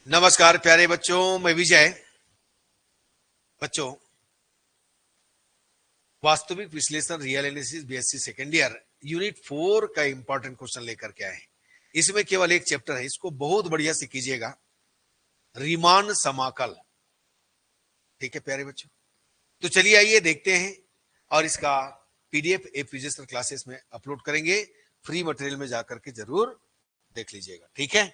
नमस्कार प्यारे बच्चों, मैं विजय। बच्चों, वास्तविक विश्लेषण real analysis BSc second year unit 4 का इंपॉर्टेंट क्वेश्चन लेकर के आए हैं। इसमें केवल एक चैप्टर है, इसको बहुत बढ़िया से कीजिएगा, रीमान समाकल। ठीक है प्यारे बच्चों, तो चलिए आइए देखते हैं और इसका पीडीएफ एफिजिस्टर क्लासेस में अपलोड करेंगे। फ्री मटेरियल में जाकर के जरूर देख लीजिएगा। ठीक है,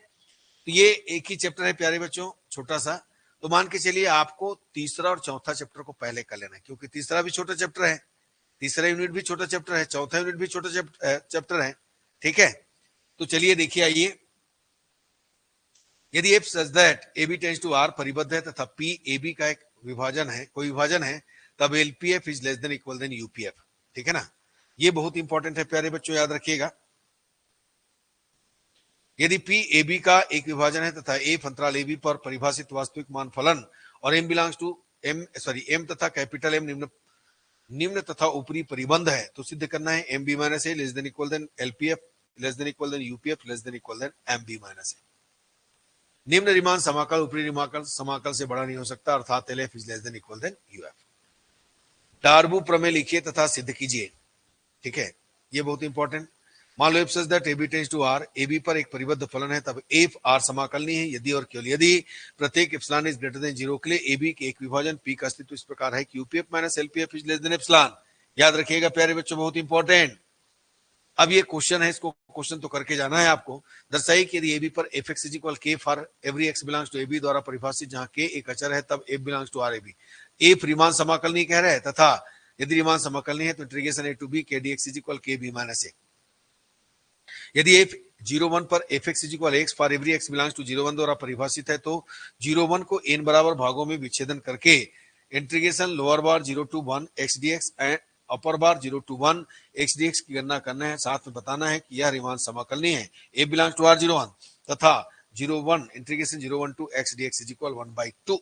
तो ये एक ही चैप्टर है प्यारे बच्चों, छोटा सा। तो मान के चलिए आपको तीसरा और चौथा चैप्टर को पहले कर लेना है, क्योंकि तीसरा भी छोटा चैप्टर है, तीसरा यूनिट भी छोटा चैप्टर है, चौथा यूनिट भी छोटा चैप्टर है। ठीक है, तो चलिए देखिए आइए, यदि F such that A B tends to R परिबद्ध है तथा पी ए बी का एक विभाजन है, कोई विभाजन है, तब LPF is less than equal than UPF. ठीक है ना, ये बहुत इंपॉर्टेंट है प्यारे बच्चों, याद रखिएगा। यदि पी ए बी का एक विभाजन है तथा एफ अंतराल ए बी पर परिभाषित वास्तविक मान फलन और एम बिलोंग्स टू एम तथा कैपिटल एम निम्न तथा ऊपरी परिबंध है, तो सिद्ध करना है M B minus A less than equal than LPF less than equal than UPF less than equal than M B minus A. निम्न रीमान समाकल ऊपरी रीमान समाकल से बड़ा नहीं हो सकता, अर्थात L F is less than equal than UF. Darboux प्रमेय लिखिए तथा सिद्ध कीजिए। ठीक है, ये बहुत इंपॉर्टेंट। मान लो F such that A B tends to R, A B पर एक परिबद्ध फलन है, तब एफ आर समाकलनीय है यदि और केवल यदि प्रत्येक एप्सिलॉन इज ग्रेटर देन 0 के लिए ए बी के एक विभाजन पी का अस्तित्व इस प्रकार है कि UPF minus LPF is less then epsilon. याद रखिएगा प्यारे बच्चों, बहुत इंपॉर्टेंट। अब ये क्वेश्चन है, इसको क्वेश्चन तो करके जाना है आपको। दर्शाइए कि यदि ए बी पर F X is equal K for every X belongs to A B द्वारा परिभाषित, जहां के एक अचर है, तब F belongs to R A B. F Riemann समाकलनीय कह रहा है, तथा यदि रीमान समाकलनीय है तो integration A to B K D X is equal K B minus A. यदि एफ 0,1 पर F X is equal X for every X belongs to 0,1 द्वारा परिभाषित है, तो 0,1 को n बराबर भागों में विच्छेदन करके integration lower bar 0 to 1 x D x and upper bar 0 to 1 x D x की गणना करना है। साथ में बताना है कि यह रीमान समाकलनीय है, ए बिलोंग्स टू आर 0,1 तथा 0,1 integration 0,1 to x dx is equal 1/2।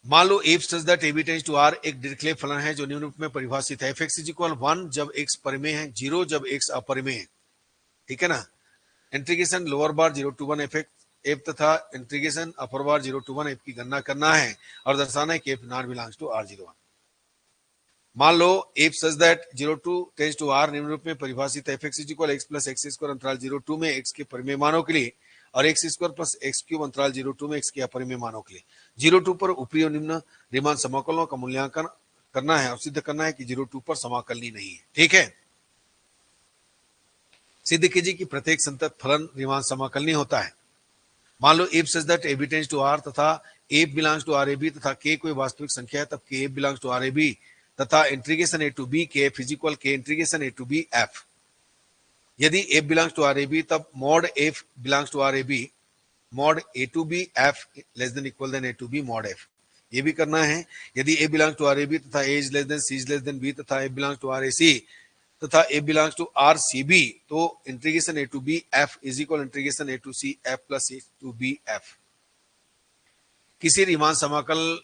मान लो F such that A B tends to R एक डिरिचलेट फलन है जो निम्न रूप में परिभाषित है, एफ एक्स इज इक्वल 1 जब x परिमेय है, 0 जब x अपरिमेय है। ठीक है ना, integration lower bar 0 to 1 F तथा integration upper bar 0 to 1 F की गणना करना है और दर्शाना है कि F not belongs to R 0,1। मान लो F such that 0 to tends to R निम्न रूप में परिभाषित है, F X is equal X plus X square अंतराल 0 to में x के परिमेय मानों के लिए और x square plus x cube अंतराल 0 to में x के अपरिमेय मानों के लिए। 0 to पर ऊपरी और निम्न रीमान समाकलों का मूल्यांकन करना है और सिद्ध करना है कि 0 to पर समाकलनीय नहीं है। ठीक है, सिद्ध कीजिए कि प्रत्येक संतत फलन रीमान समाकलनीय होता है। मान लो F such that A B tends to R तथा F belongs to R A B तथा के कोई वास्तविक संख्या है, तब K F belongs to R A B तथा integration A to B K F is equal K integration A to B F. यदि F belongs to R A B, तब mod F belongs to R A B mod A to B F less than equal than A to B mod F. ये भी करना है। यदि A belongs to R A B तथा A is less than C is less than B तथा A belongs to R A C तथा A belongs to R C B, तो integration A to B F is equal integration A to C F plus A to B F. किसी Riemann समाकल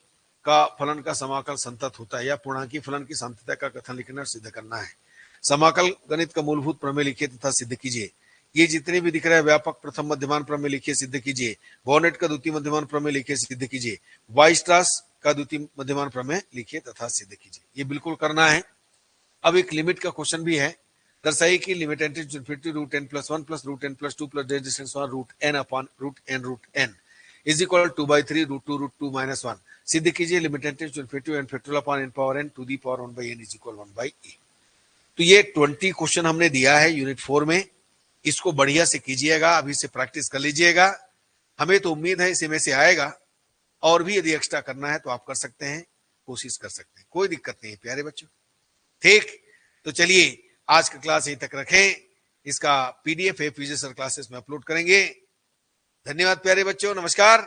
का फलन का समाकल संतत होता है या पूर्णांकीय फलन की संततता का कथन लिखना और सिद्ध करना है। समाकल गणित का मूलभूत प्रमेय लिखिए तथा सिद्ध कीजिए। ये जितने भी दिख रहे हैं, व्यापक प्रथम मध्यमान प्रमेय लिखिए, सिद्ध कीजिए। बॉर्नेट का द्वितीय मध्यमान प्रमेय लिखिए, सिद्ध कीजिए। वाइस्ट्रास का द्वितीय मध्यमान प्रमेय लिखिए तथा सिद्ध कीजिए। ये बिल्कुल करना है। अब एक लिमिट का क्वेश्चन भी है। दर्शाइए कि limit n tends to infinity root n plus 1 plus root n plus 2 plus distance 1 root n upon root n is equal 2/3 root 2 minus 1। सिद्ध कीजिए limit n tends to infinity n factorial upon n power n to the power 1/n is equal 1/a। तो ये 20 question हमने दिया है unit 4 में। इसको बढ़िया से कीजिएगा, अभी से प्रैक्टिस कर लीजिएगा। हमें तो उम्मीद है इसी में से आएगा, और भी यदि एक्स्ट्रा करना है तो आप कर सकते हैं, कोशिश कर सकते हैं, कोई दिक्कत नहीं है प्यारे बच्चों। ठीक, तो चलिए आज का क्लास यहीं तक रखें। इसका पीडीएफ एफिजिस्टर क्लासेस में अपलोड करेंगे। धन्यवाद प्यारे बच्चों, नमस्कार।